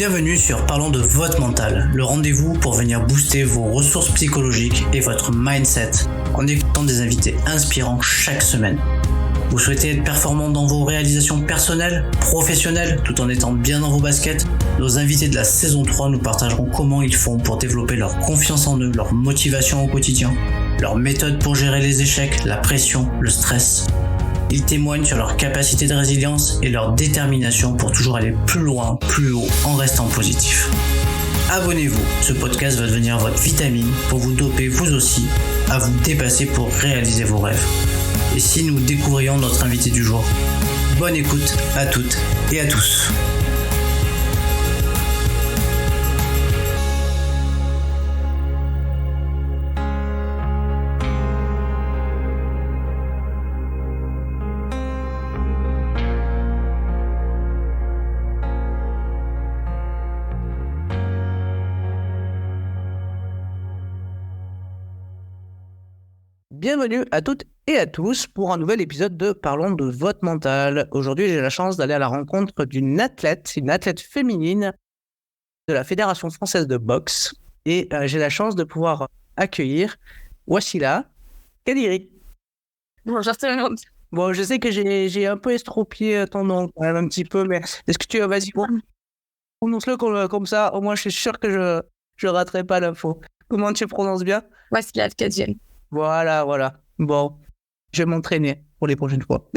Bienvenue sur Parlons de votre mental, le rendez-vous pour venir booster vos ressources psychologiques et votre mindset en écoutant des invités inspirants chaque semaine. Vous souhaitez être performant dans vos réalisations personnelles, professionnelles, tout en étant bien dans vos baskets? Nos invités de la saison 3 nous partageront comment ils font pour développer leur confiance en eux, leur motivation au quotidien, leurs méthodes pour gérer les échecs, la pression, le stress. Ils témoignent sur leur capacité de résilience et leur détermination pour toujours aller plus loin, plus haut, en restant positif. Abonnez-vous, ce podcast va devenir votre vitamine pour vous doper vous aussi à vous dépasser pour réaliser vos rêves. Et si nous découvrions notre invité du jour? Bonne écoute à toutes et à tous. Bienvenue à toutes et à tous pour un nouvel épisode de Parlons de votre mental. Aujourd'hui, j'ai la chance d'aller à la rencontre d'une athlète, une athlète féminine de la Fédération française de boxe. Et j'ai la chance de pouvoir accueillir Wassila Kadiri. Bonjour tout le monde. Bon, je sais que j'ai un peu estropié ton nom quand même un petit peu, mais est-ce que tu vas-y, prononce-le comme ça, au moins je suis sûr que je raterai pas l'info. Comment tu prononces bien? Wassila Kadiri. Voilà. Bon, je vais m'entraîner pour les prochaines fois.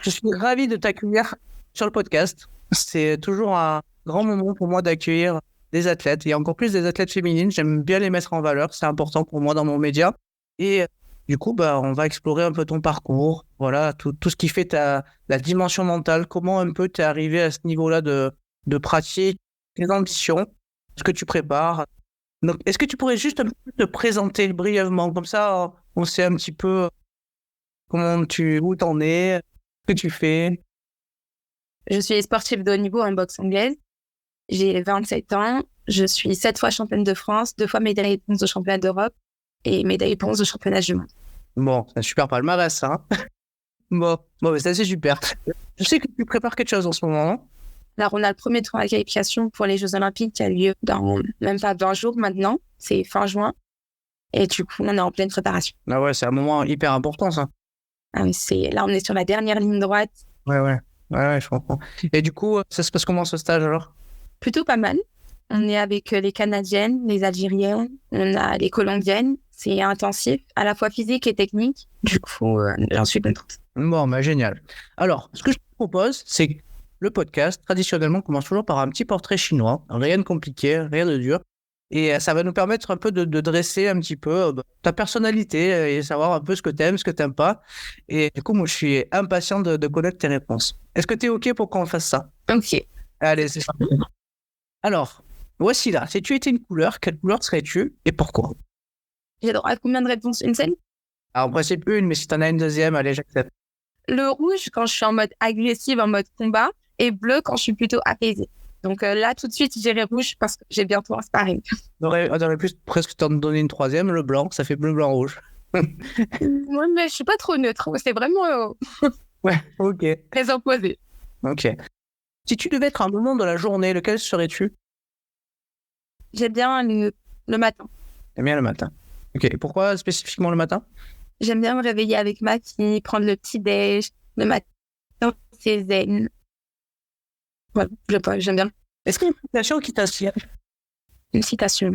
Je suis ravi de t'accueillir sur le podcast. C'est toujours un grand moment pour moi d'accueillir des athlètes, et encore plus des athlètes féminines. J'aime bien les mettre en valeur, c'est important pour moi dans mon média. Et du coup, on va explorer un peu ton parcours, voilà, tout ce qui fait la dimension mentale, comment un peu t'es arrivé à ce niveau-là de pratique, tes ambitions, ce que tu prépares. Donc, est-ce que tu pourrais juste un peu te présenter brièvement, comme ça on sait un petit peu où t'en es, ce que tu fais. Je suis sportive de haut niveau en boxe anglaise. J'ai 27 ans. Je suis 7 fois championne de France, 2 fois médaillée de bronze au championnat d'Europe et médaillée de bronze au championnat du monde. Bon, c'est un super palmarès, ça. Bon, mais ça c'est super. Je sais que tu prépares quelque chose en ce moment, non? Alors, on a le premier tour à qualification pour les Jeux Olympiques qui a lieu dans même pas 20 jours maintenant. C'est fin juin. Et du coup, on est en pleine préparation. Ah ouais, c'est un moment hyper important, ça. Là, on est sur la dernière ligne droite. Ouais, je comprends. Et du coup, ça se passe comment ce stage alors? Plutôt pas mal. On est avec les Canadiennes, les Algériennes, on a les Colombiennes. C'est intensif, à la fois physique et technique. Du coup, j'en suis contente. Bon, génial. Alors, ce que je te propose, c'est que le podcast, traditionnellement, commence toujours par un petit portrait chinois. Rien de compliqué, rien de dur. Et ça va nous permettre un peu de dresser un petit peu ta personnalité et savoir un peu ce que t'aimes, ce que t'aimes pas. Et du coup, moi, je suis impatient de connaître tes réponses. Est-ce que t'es OK pour qu'on fasse ça? Ok. Allez, c'est parti. Alors, voici là. Si tu étais une couleur, quelle couleur serais-tu et pourquoi? J'ai droit à combien de réponses? Une seule? Alors, en principe, une, mais si t'en as une deuxième, allez, j'accepte. Le rouge quand je suis en mode agressive, en mode combat, et bleu quand je suis plutôt apaisée. Donc là, tout de suite, j'irai rouge parce que j'ai bientôt un sparring. On aurait pu presque t'en donner une troisième, le blanc, ça fait bleu, blanc, rouge. Moi, mais je suis pas trop neutre. C'est vraiment Ouais, ok. très opposé. Ok. Si tu devais être un moment de la journée, lequel serais-tu? J'aime bien le matin. J'aime bien le matin. Ok. Et pourquoi spécifiquement le matin? J'aime bien me réveiller avec ma fille, prendre le petit-déj. Le matin, c'est zen. Voilà, j'aime bien. Est-ce qu'il y a une citation qui t'inspire? Une citation.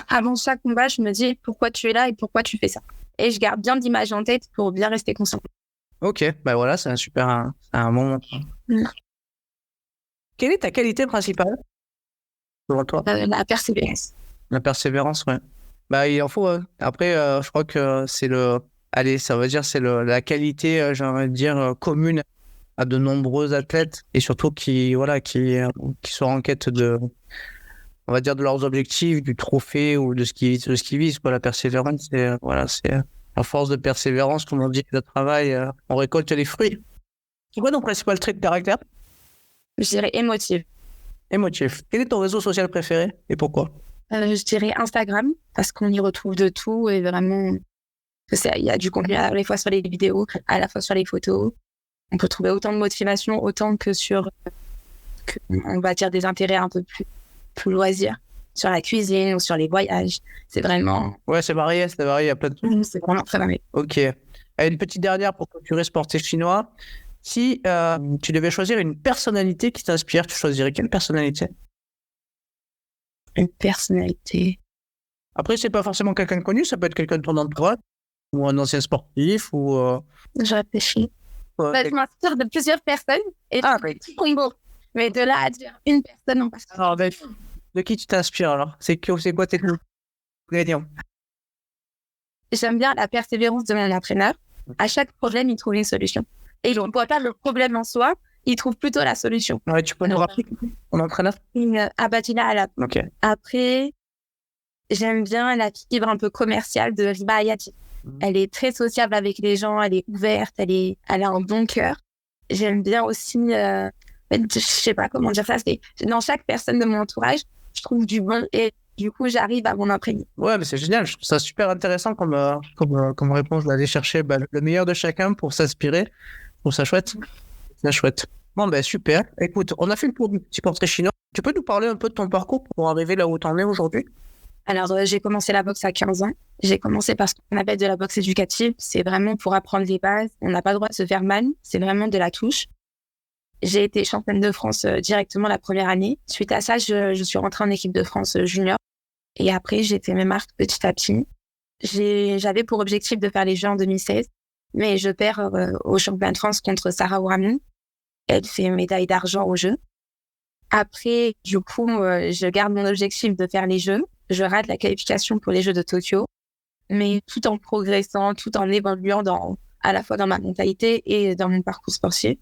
Avant chaque combat, je me dis pourquoi tu es là et pourquoi tu fais ça. Et je garde bien l'image en tête pour bien rester conscient. Ok, voilà, c'est un moment. Quelle est ta qualité principale pour toi? La persévérance. La persévérance, ouais. Il en faut. Après, je crois que c'est la qualité, j'ai envie de dire, commune à de nombreux athlètes et surtout qui sont en quête on va dire, de leurs objectifs, du trophée ou de ce qu'ils visent, quoi. La persévérance, c'est à force de persévérance, comme on dit, de travail, on récolte les fruits. C'est quoi ton principal trait de caractère? Je dirais émotive. Émotif. Quel est ton réseau social préféré et pourquoi? Je dirais Instagram, parce qu'on y retrouve de tout et vraiment, il y a du contenu à la fois sur les vidéos, à la fois sur les photos. on peut trouver autant de motivation, autant que on va dire, des intérêts un peu plus loisirs, sur la cuisine ou sur les voyages. C'est vraiment... Ouais, c'est varié, il y a plein de trucs. C'est vraiment très varié. Ok. Et une petite dernière pour clôturer sportif chinois. Si tu devais choisir une personnalité qui t'inspire, tu choisirais quelle personnalité? Une personnalité. Après, c'est pas forcément quelqu'un de connu, ça peut être quelqu'un de ton entourage, ou un ancien sportif, ou... Je réfléchis. Je m'inspire de plusieurs personnes. Et mais de là à dire une personne en particulier. Alors, de qui tu t'inspires alors? C'est quoi tes gagnants? J'aime bien la persévérance de mon entraîneur. À chaque problème, il trouve une solution. Et il ne voit pas le problème en soi, il trouve plutôt la solution. Ouais, tu peux nous rappeler ton entraîneur? Abadila Alap. Ok. Après, j'aime bien la fibre un peu commerciale de Riba Hayati. Elle est très sociable avec les gens, elle est ouverte, elle a un bon cœur. J'aime bien aussi, je sais pas comment dire ça, c'est dans chaque personne de mon entourage, je trouve du bon et du coup, j'arrive à m'en imprégner. Ouais, mais c'est génial. Je trouve ça super intéressant comme réponse d'aller chercher le meilleur de chacun pour s'inspirer. Je trouve ça chouette. C'est chouette. Bon, ben super. Écoute, on a fait le tour du petit portrait chinois. Tu peux nous parler un peu de ton parcours pour arriver là où tu en es aujourd'hui? Alors, j'ai commencé la boxe à 15 ans. J'ai commencé par ce qu'on appelle de la boxe éducative. C'est vraiment pour apprendre les bases. On n'a pas le droit de se faire mal. C'est vraiment de la touche. J'ai été championne de France directement la première année. Suite à ça, je suis rentrée en équipe de France junior. Et après, j'ai fait mes marques petit à petit. J'avais pour objectif de faire les Jeux en 2016, mais je perds au championnat de France contre Sarah Ouramine. Elle fait médaille d'argent aux Jeux. Après, du coup, je garde mon objectif de faire les Jeux. Je rate la qualification pour les Jeux de Tokyo, mais tout en progressant, tout en évoluant à la fois dans ma mentalité et dans mon parcours sportif.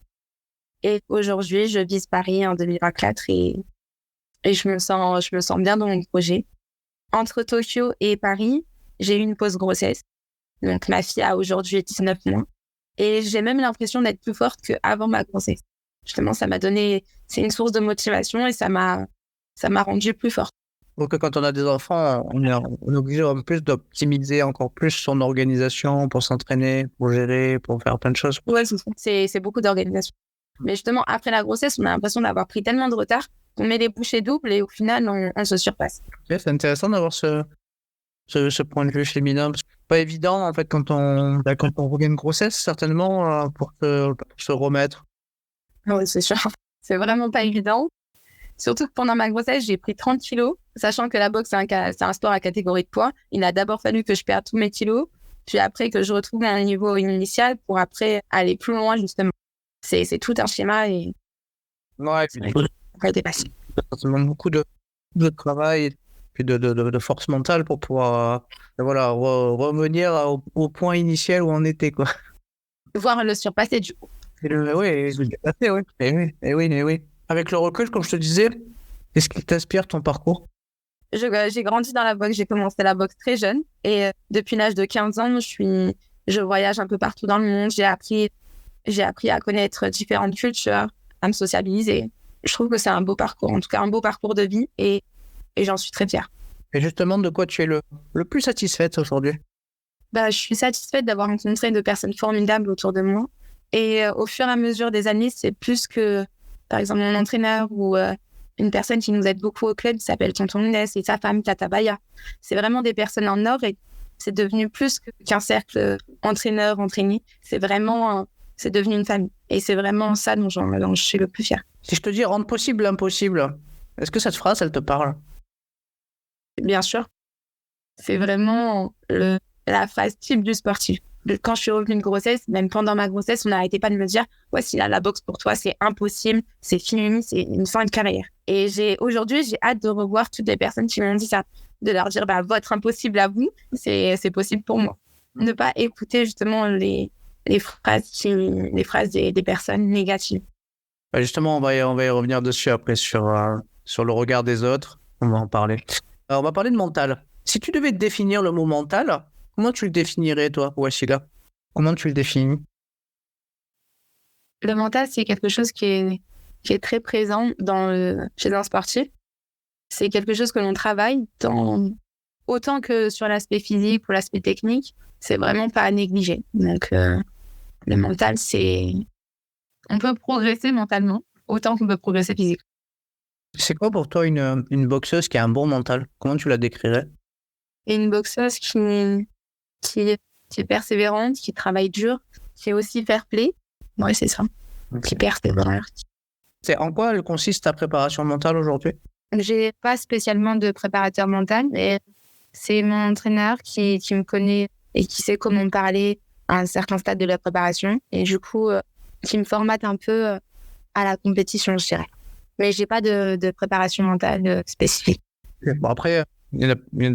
Et aujourd'hui, je vise Paris en 2024 et je me sens bien dans mon projet. Entre Tokyo et Paris, j'ai eu une pause grossesse. Donc, ma fille a aujourd'hui 19 mois. Et j'ai même l'impression d'être plus forte qu'avant ma grossesse. Justement, c'est une source de motivation et ça m'a rendue plus forte. Donc, quand on a des enfants, on est obligé en plus d'optimiser encore plus son organisation pour s'entraîner, pour gérer, pour faire plein de choses. Ouais, c'est beaucoup d'organisation. Mais justement, après la grossesse, on a l'impression d'avoir pris tellement de retard qu'on met les bouchées doubles et au final, on se surpasse. Okay, c'est intéressant d'avoir ce point de vue féminin. C'est pas évident, en fait, quand on revient de grossesse, certainement, pour se remettre. Oui, c'est sûr. C'est vraiment pas évident. Surtout que pendant ma grossesse, j'ai pris 30 kilos, sachant que la boxe, c'est un sport à catégorie de poids. Il a d'abord fallu que je perde tous mes kilos, puis après que je retrouve un niveau initial pour après aller plus loin, justement. C'est tout un schéma et... Ouais, après dépasser. Ça demande beaucoup de travail et puis de force mentale pour pouvoir revenir au point initial où on était, quoi. Voir le surpasser, du coup. Oui. Avec le recul, comme je te disais, qu'est-ce qui t'inspire ton parcours? J'ai grandi dans la boxe, j'ai commencé la boxe très jeune et depuis l'âge de 15 ans, je voyage un peu partout dans le monde. J'ai appris à connaître différentes cultures, à me sociabiliser. Je trouve que c'est un beau parcours, en tout cas un beau parcours de vie et j'en suis très fière. Et justement, de quoi tu es le plus satisfaite aujourd'hui? Je suis satisfaite d'avoir rencontré de personnes formidables autour de moi. Et au fur et à mesure des années, c'est plus que, par exemple, mon entraîneur ou une personne qui nous aide beaucoup au club, qui s'appelle Tonton Inès et sa femme, Tata Baya. C'est vraiment des personnes en or et c'est devenu plus qu'un cercle entraîneur-entraîné. C'est devenu une famille. Et c'est vraiment ça dont je suis le plus fière. Si je te dis rendre possible l'impossible, est-ce que cette phrase, elle te parle? Bien sûr. C'est vraiment la phase type du sportif. Quand je suis revenue de grossesse, même pendant ma grossesse, on n'arrêtait pas de me dire « Voici là, la boxe pour toi, c'est impossible, c'est fini, c'est une fin de carrière. » Et aujourd'hui, j'ai hâte de revoir toutes les personnes qui m'ont dit ça, de leur dire « Votre impossible à vous, c'est possible pour moi. » Ne pas écouter justement les phrases des personnes négatives. Justement, on va y revenir dessus après sur le regard des autres. On va en parler. Alors, on va parler de mental. Si tu devais définir le mot mental, comment tu le définirais, toi, Wassila? Comment tu le définis? Le mental, c'est quelque chose qui est très présent chez un sportif. C'est quelque chose que l'on travaille autant que sur l'aspect physique ou l'aspect technique. C'est vraiment pas à négliger. Donc, le mental, c'est On peut progresser mentalement autant qu'on peut progresser physiquement. C'est quoi pour toi une boxeuse qui a un bon mental? Comment tu la décrirais? Et une boxeuse qui est persévérante, qui travaille dur, qui est aussi fair play. Ouais, c'est ça. Qui persévère. C'est en quoi elle consiste ta préparation mentale aujourd'hui? J'ai pas spécialement de préparateur mental, mais c'est mon entraîneur qui me connaît et qui sait comment me parler à un certain stade de la préparation. Et du coup, qui me formate un peu à la compétition, je dirais. Mais j'ai pas de préparation mentale spécifique. Bon, après,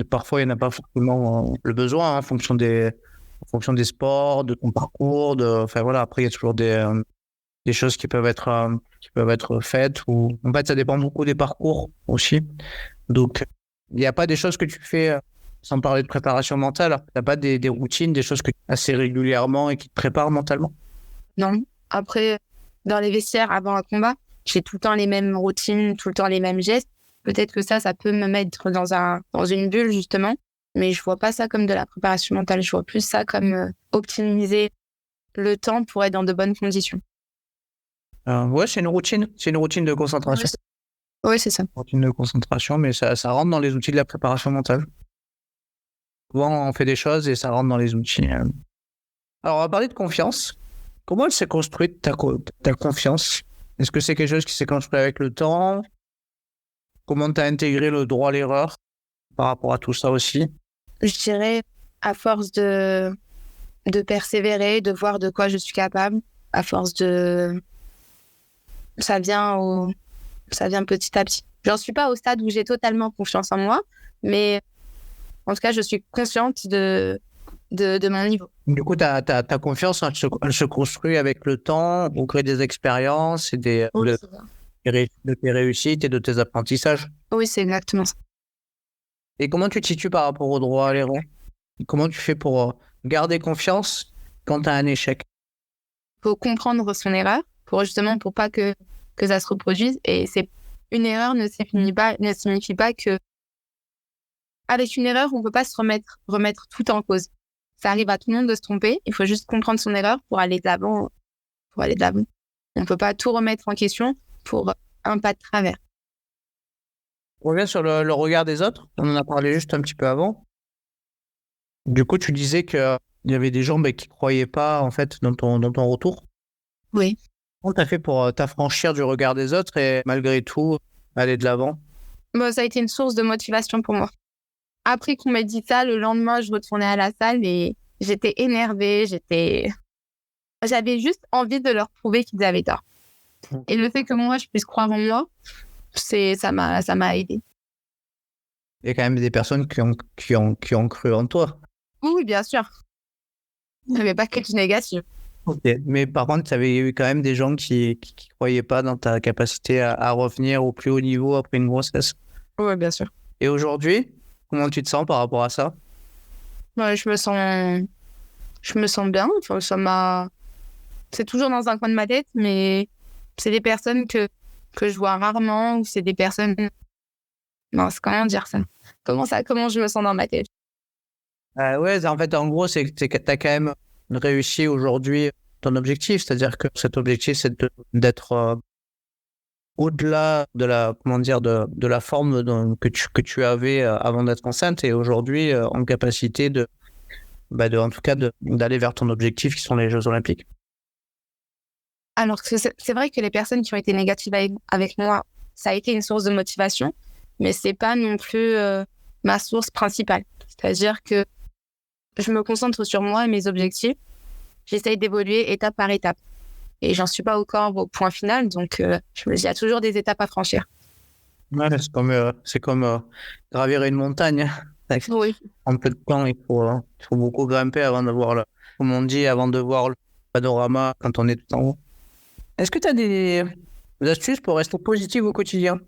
parfois, il n'y en a pas forcément le besoin, hein, en fonction des sports, de ton parcours. Enfin, voilà, après, il y a toujours des choses qui peuvent être faites. En fait, ça dépend beaucoup des parcours aussi. Donc, il n'y a pas des choses que tu fais, sans parler de préparation mentale, il n'y a pas des routines, des choses que tu fais assez régulièrement et qui te préparent mentalement? Non. Après, dans les vestiaires, avant un combat, j'ai tout le temps les mêmes routines, tout le temps les mêmes gestes. Peut-être que ça peut me mettre dans une bulle, justement. Mais je vois pas ça comme de la préparation mentale. Je vois plus ça comme optimiser le temps pour être dans de bonnes conditions. Ouais, c'est une routine. C'est une routine de concentration. Oui, c'est ça. Routine de concentration, mais ça rentre dans les outils de la préparation mentale. Souvent, on fait des choses et ça rentre dans les outils. Alors, on va parler de confiance. Comment elle s'est construite, ta confiance? Est-ce que c'est quelque chose qui s'est construit avec le temps? Comment tu as intégré le droit à l'erreur par rapport à tout ça aussi? Je dirais, à force de persévérer, de voir de quoi je suis capable, à force de... Ça vient petit à petit. J'en suis pas au stade où j'ai totalement confiance en moi, mais en tout cas, je suis consciente de mon niveau. Du coup, ta confiance, elle se construit avec le temps, au gré des expériences et de tes réussites et de tes apprentissages. Oui, c'est exactement ça. Et comment tu te situes par rapport au droit à l'erreur? Comment tu fais pour garder confiance quand tu as un échec? Il faut comprendre son erreur pour pas que ça se reproduise. Et une erreur ne signifie pas que avec une erreur, on ne peut pas se remettre tout en cause. Ça arrive à tout le monde de se tromper. Il faut juste comprendre son erreur pour aller de l'avant. On ne peut pas tout remettre en question pour un pas de travers. On revient sur le regard des autres. On en a parlé juste un petit peu avant. Du coup, tu disais qu'il y avait des gens qui ne croyaient pas en fait dans ton retour. Oui. Comment tu as fait pour t'affranchir du regard des autres et malgré tout aller de l'avant? Ça a été une source de motivation pour moi. Après qu'on m'ait dit ça, le lendemain, je retournais à la salle et j'étais énervée. J'avais juste envie de leur prouver qu'ils avaient tort. Et le fait que moi, je puisse croire en moi, ça m'a aidé. Il y a quand même des personnes qui ont cru en toi. Oui, bien sûr. Il n'y avait pas que du négatif. Okay. Mais par contre, il y avait eu quand même des gens qui croyaient pas dans ta capacité à revenir au plus haut niveau après une grossesse. Oui, bien sûr. Et aujourd'hui, comment tu te sens par rapport à ça? Je me sens bien. Enfin, c'est toujours dans un coin de ma tête, mais c'est des personnes que je vois rarement, ou c'est des personnes... Mince, comment dire ça? Comment je me sens dans ma tête? Ouais, en fait, en gros, c'est que tu as quand même réussi aujourd'hui ton objectif. C'est-à-dire que cet objectif, c'est d'être au-delà de la forme que tu avais avant d'être enceinte et aujourd'hui en capacité en tout cas d'aller vers ton objectif qui sont les Jeux Olympiques. Alors, c'est vrai que les personnes qui ont été négatives avec moi, ça a été une source de motivation, mais c'est pas non plus ma source principale. C'est-à-dire que je me concentre sur moi et mes objectifs. J'essaye d'évoluer étape par étape. Et j'en suis pas encore au point final, donc il y a toujours des étapes à franchir. Ouais, c'est comme gravir une montagne. Oui. En peu de temps, il faut beaucoup grimper avant de voir comme on dit, avant de voir le panorama quand on est tout en haut. Est-ce que tu as des astuces pour rester positive au quotidien?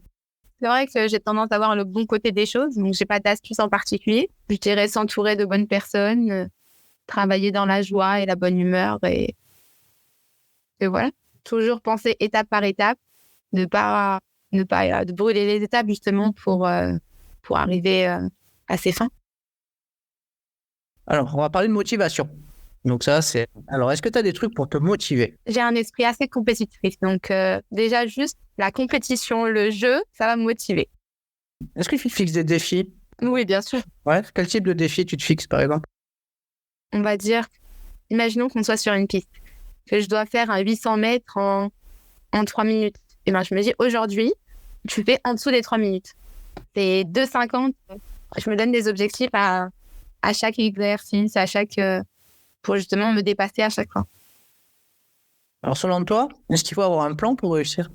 C'est vrai que j'ai tendance à voir le bon côté des choses, donc j'ai pas d'astuces en particulier. Je dirais s'entourer de bonnes personnes, travailler dans la joie et la bonne humeur et voilà. Toujours penser étape par étape, ne pas de brûler les étapes justement pour arriver à ses fins. Alors, on va parler de motivation. Donc ça, c'est... Alors, est-ce que tu as des trucs pour te motiver? J'ai un esprit assez compétitif. Donc, déjà, juste la compétition, le jeu, ça va me motiver. Est-ce que tu te fixes des défis? Oui, bien sûr. Ouais. Quel type de défi tu te fixes, par exemple? On va dire, imaginons qu'on soit sur une piste, que je dois faire un 800 mètres en 3 minutes. Et ben, je me dis, aujourd'hui, tu fais en dessous des 3 minutes. C'est 2,50. Je me donne des objectifs à chaque exercice, pour justement me dépasser à chaque fois. Alors, selon toi, est-ce qu'il faut avoir un plan pour réussir?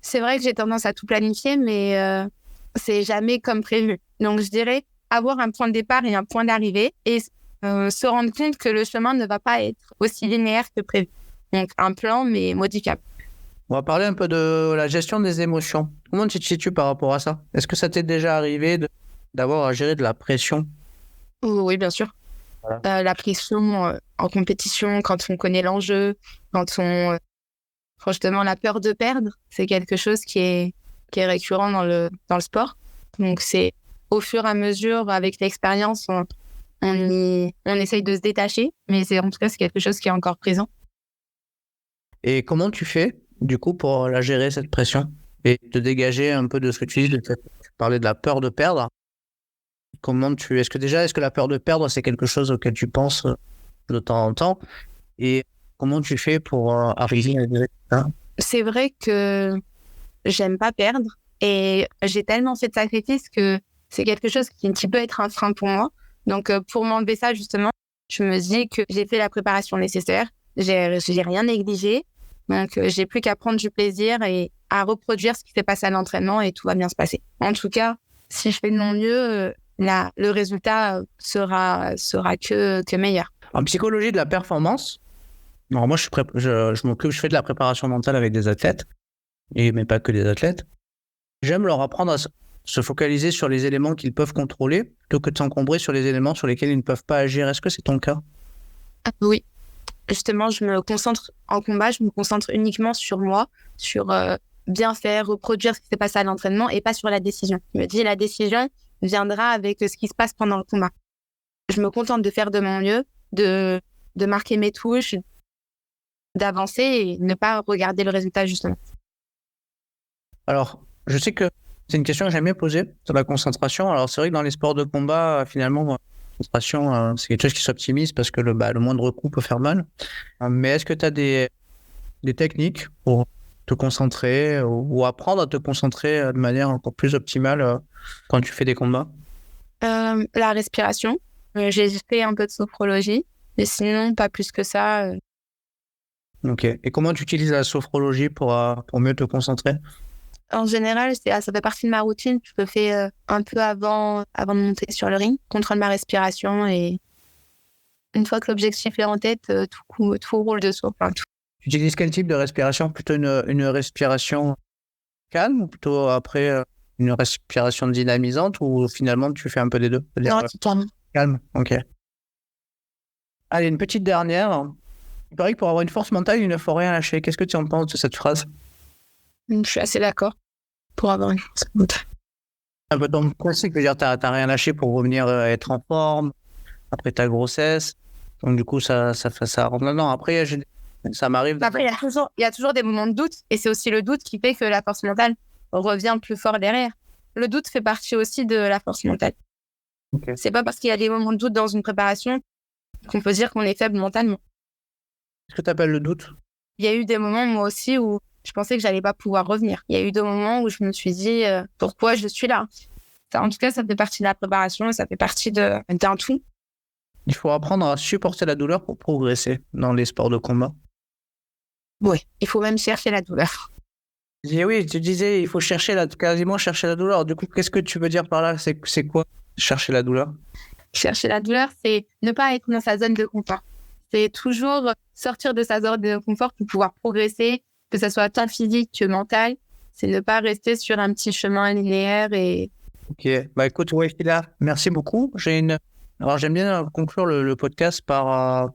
C'est vrai que j'ai tendance à tout planifier, mais c'est jamais comme prévu. Donc, je dirais avoir un point de départ et un point d'arrivée et se rendre compte que le chemin ne va pas être aussi linéaire que prévu. Donc, un plan, mais modifiable. On va parler un peu de la gestion des émotions. Comment tu te situes par rapport à ça? Est-ce que ça t'est déjà arrivé d'avoir à gérer de la pression? Oui, bien sûr. Voilà. La pression en compétition, quand on connaît l'enjeu, justement la peur de perdre, c'est quelque chose qui est récurrent dans le sport. Donc, c'est au fur et à mesure, avec l'expérience, on essaye de se détacher, mais en tout cas, c'est quelque chose qui est encore présent. Et comment tu fais, du coup, pour la gérer, cette pression? Et te dégager un peu de ce que tu dis, tu parlais de la peur de perdre. Est-ce que la peur de perdre, c'est quelque chose auquel tu penses de temps en temps? Et comment tu fais pour arriver à gérer ça? C'est vrai que j'aime pas perdre et j'ai tellement fait de sacrifices que c'est quelque chose qui peut être un frein pour moi. Donc, pour m'enlever ça, justement, je me dis que j'ai fait la préparation nécessaire, j'ai rien négligé, donc j'ai plus qu'à prendre du plaisir et à reproduire ce qui s'est passé à l'entraînement et tout va bien se passer. En tout cas, si je fais de mon mieux, le résultat sera que meilleur. En psychologie de la performance, alors moi, je fais de la préparation mentale avec des athlètes, mais pas que des athlètes. J'aime leur apprendre à se focaliser sur les éléments qu'ils peuvent contrôler plutôt que de s'encombrer sur les éléments sur lesquels ils ne peuvent pas agir. Est-ce que c'est ton cas? Oui, justement, je me concentre en combat, je me concentre uniquement sur moi, sur bien faire, reproduire ce qui s'est passé à l'entraînement et pas sur la décision. Je me dis, la décision viendra avec ce qui se passe pendant le combat. Je me contente de faire de mon mieux, de marquer mes touches, d'avancer et ne pas regarder le résultat, justement. Alors, je sais que c'est une question que j'aime bien poser sur la concentration. Alors, c'est vrai que dans les sports de combat, finalement, la concentration, c'est quelque chose qui s'optimise parce que le moindre coup peut faire mal. Mais est-ce que tu as des techniques pour te concentrer ou apprendre à te concentrer de manière encore plus optimale quand tu fais des combats? La respiration. J'ai fait un peu de sophrologie, mais sinon, pas plus que ça. Ok. Et comment tu utilises la sophrologie pour mieux te concentrer? En général, ça fait partie de ma routine. Je le fais un peu avant de monter sur le ring, contrôle ma respiration et une fois que l'objectif est en tête, tout roule de soi. Enfin, tout. Tu utilises quel type de respiration? Plutôt une respiration calme ou plutôt après une respiration dynamisante ou finalement tu fais un peu des deux? Non, c'est calme. Calme, ok. Allez, une petite dernière. Il paraît que pour avoir une force mentale, il ne faut rien lâcher. Qu'est-ce que tu en penses de cette phrase? Je suis assez d'accord pour avoir une force mentale. Un peu ton classique, veut dire t'as rien lâché pour revenir être en forme après ta grossesse. Donc du coup, ça rentre là-dedans. Après, ça m'arrive. Après, il y a toujours des moments de doute et c'est aussi le doute qui fait que la force mentale revient plus fort derrière. Le doute fait partie aussi de la force mentale. Okay. C'est pas parce qu'il y a des moments de doute dans une préparation qu'on peut dire qu'on est faible mentalement. Qu'est-ce que tu appelles le doute? Il y a eu des moments, moi aussi, où je pensais que j'allais pas pouvoir revenir. Il y a eu des moments où je me suis dit pourquoi je suis là. En tout cas, ça fait partie de la préparation et ça fait partie d'un tout. Il faut apprendre à supporter la douleur pour progresser dans les sports de combat. Oui, il faut même chercher la douleur. Oui, tu disais, il faut quasiment chercher la douleur. Du coup, qu'est-ce que tu veux dire par là? C'est quoi, chercher la douleur? Chercher la douleur, c'est ne pas être dans sa zone de confort. C'est toujours sortir de sa zone de confort pour pouvoir progresser, que ce soit tant physique que mental. C'est ne pas rester sur un petit chemin linéaire et... Ok, écoute, Wafila, merci beaucoup. Alors, j'aime bien conclure le podcast par...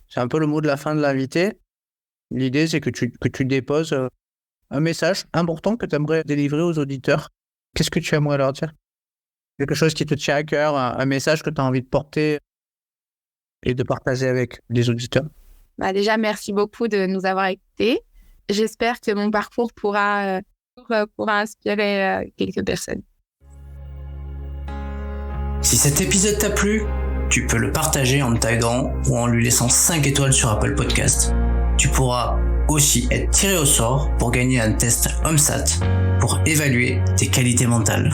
c'est un peu le mot de la fin de l'invité. L'idée, c'est que tu déposes un message important que tu aimerais délivrer aux auditeurs. Qu'est-ce que tu aimerais leur dire? Quelque chose qui te tient à cœur, un message que tu as envie de porter et de partager avec les auditeurs. Déjà, merci beaucoup de nous avoir écoutés. J'espère que mon parcours pourra inspirer quelques personnes. Si cet épisode t'a plu, tu peux le partager en me taguant ou en lui laissant 5 étoiles sur Apple Podcast. Tu pourras aussi être tiré au sort pour gagner un test OMSAT pour évaluer tes qualités mentales.